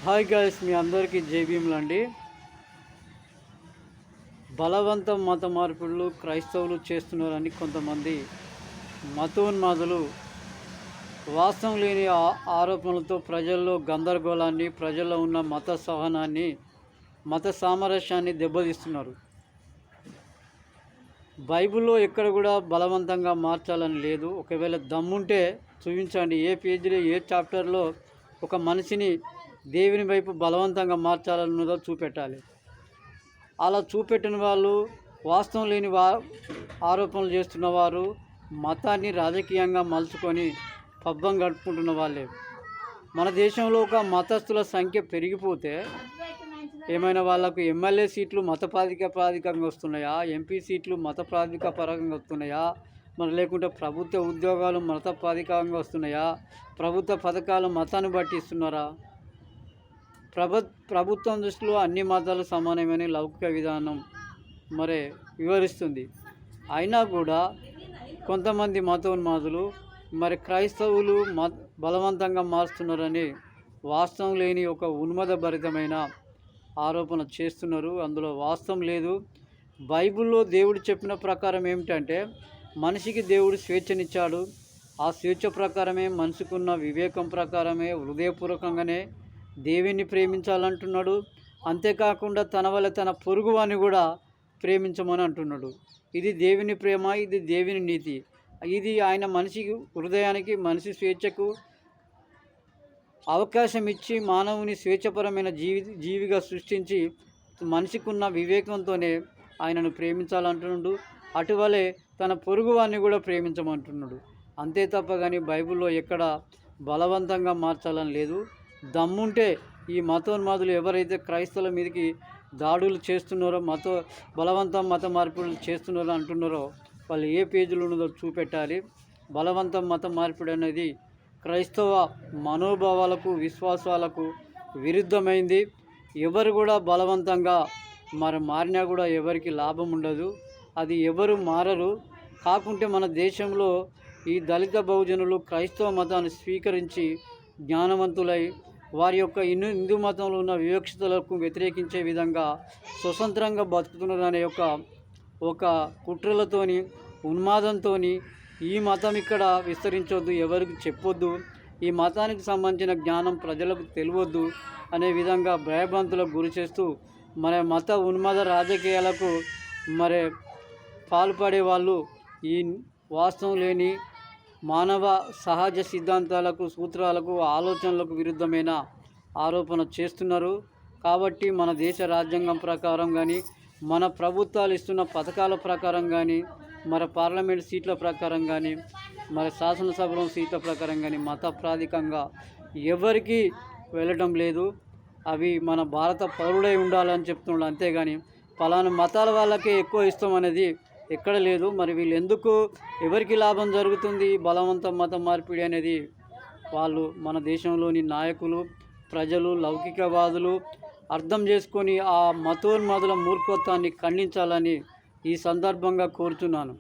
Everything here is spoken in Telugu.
హాయ్ గైస్, మీ అందరికీ జైభీములండి. బలవంతం మత మార్పులు క్రైస్తవులు చేస్తున్నారని కొంతమంది మతోన్మాదులు వాస్తవం లేని ఆరోపణలతో ప్రజల్లో గందరగోళాన్ని, ప్రజల్లో ఉన్న మత సహనాన్ని, మత సామరస్యాన్ని దెబ్బతీస్తున్నారు. బైబిల్లో ఎక్కడ కూడా బలవంతంగా మార్చాలని లేదు. ఒకవేళ దమ్ముంటే చూపించండి, ఏ పేజీలో ఏ చాప్టర్లో ఒక మనిషిని దేవుని వైపు బలవంతంగా మార్చాలన్నదో చూపెట్టాలి. అలా చూపెట్టిన వాళ్ళు, వాస్తవం లేని ఆరోపణలు చేస్తున్న వారు మతాన్ని రాజకీయంగా మలుచుకొని పబ్బం గడుపుకుంటున్న వాళ్ళే. మన దేశంలో ఒక మతస్థుల సంఖ్య పెరిగిపోతే ఏమైనా వాళ్ళకు ఎమ్మెల్యే సీట్లు మత ప్రాతిపదికంగా వస్తున్నాయా, ఎంపీ సీట్లు మత ప్రాతిపదికంగా వస్తున్నాయా, మరి లేకుంటే ప్రభుత్వ ఉద్యోగాలు మత ప్రాతిపదికంగా వస్తున్నాయా, ప్రభుత్వ పథకాలు మతాన్ని బట్టి ఇస్తున్నారా? ప్రభుత్వం దృష్టిలో అన్ని మతాలు సమానమైన లౌకిక విధానం మరి వివరిస్తుంది. అయినా కూడా కొంతమంది మతోన్మాదులు మరి క్రైస్తవులు బలవంతంగా మారుస్తున్నారని వాస్తవం లేని ఒక ఉన్మదభరితమైన ఆరోపణ చేస్తున్నారు. అందులో వాస్తవం లేదు. బైబిల్లో దేవుడు చెప్పిన ప్రకారం ఏమిటంటే, మనిషికి దేవుడు స్వేచ్ఛనిచ్చాడు. ఆ స్వేచ్ఛ ప్రకారమే, మనిషికున్న వివేకం ప్రకారమే, హృదయపూర్వకంగానే దేవుని ప్రేమించాలంటున్నాడు. అంతేకాకుండా తన వల్ల తన పొరుగువాన్ని కూడా ప్రేమించమని అంటున్నాడు. ఇది దేవుని ప్రేమ, ఇది దేవుని నీతి. ఇది ఆయన మనిషికి, హృదయానికి, మనిషి స్వేచ్ఛకు అవకాశం ఇచ్చి మానవుని స్వేచ్ఛపరమైన జీవిగా సృష్టించి మనిషికున్న వివేకంతోనే ఆయనను ప్రేమించాలంటున్నాడు. అటువలే తన పొరుగువాన్ని కూడా ప్రేమించమంటున్నాడు. అంతే తప్ప కానీ బైబిల్లో ఎక్కడ బలవంతంగా మార్చాలని లేదు. దమ్ముంటే ఈ మతోన్మాదులు ఎవరైతే క్రైస్తవుల మీదకి దాడులు చేస్తున్నారో, మత మార్పిడులు చేస్తున్నారో అంటున్నారో వాళ్ళు ఏ పేజీలో ఉన్నదో చూపెట్టాలి. బలవంతం మత మార్పిడి అనేది క్రైస్తవ మనోభావాలకు, విశ్వాసాలకు విరుద్ధమైంది. ఎవరు కూడా బలవంతంగా మారినా కూడా ఎవరికి లాభం ఉండదు. అది ఎవరు మారరు. కాకుంటే మన దేశంలో ఈ దళిత బహుజనులు క్రైస్తవ మతాన్ని స్వీకరించి జ్ఞానవంతులై వారి యొక్క హిందూ మతంలో ఉన్న వివక్షతలకు వ్యతిరేకించే విధంగా స్వతంత్రంగా బతుకుతున్నదనే ఒక కుట్రలతోని, ఉన్మాదంతో ఈ మతం ఇక్కడ విస్తరించొద్దు, ఎవరికి చెప్పొద్దు, ఈ మతానికి సంబంధించిన జ్ఞానం ప్రజలకు తెలియవద్దు అనే విధంగా భయభ్రాంతులకు గురి చేస్తూ మత ఉన్మాద రాజకీయాలకు పాల్పడే వాళ్ళు ఈ వాస్తవం లేని మానవ సహజ సిద్ధాంతాలకు, సూత్రాలకు, ఆలోచనలకు విరుద్ధమైన ఆరోపణ చేస్తున్నారు. కాబట్టి మన దేశ రాజ్యాంగం ప్రకారం కానీ, మన ప్రభుత్వాలు ఇస్తున్న పథకాల ప్రకారం కానీ, పార్లమెంట్ సీట్ల ప్రకారం కానీ, శాసనసభలో సీట్ల ప్రకారం కానీ మత ప్రాతిపదికంగా ఎవరికి వెళ్ళటం లేదు. అవి మన భారత పౌరుడై ఉండాలని చెప్తున్నాడు. అంతేగాని పలానా మతాల వాళ్ళకే ఎక్కువ ఇష్టం అనేది ఎక్కడ లేదు. వీళ్ళు ఎందుకు, ఎవరికి లాభం జరుగుతుంది బలవంతం మత మార్పిడి అనేది వాళ్ళు మన దేశంలోని నాయకులు, ప్రజలు, లౌకికవాదులు అర్థం చేసుకొని ఆ మతోన్మాదుల మూర్ఖత్వాన్ని ఖండించాలని ఈ సందర్భంగా కోరుతున్నాను.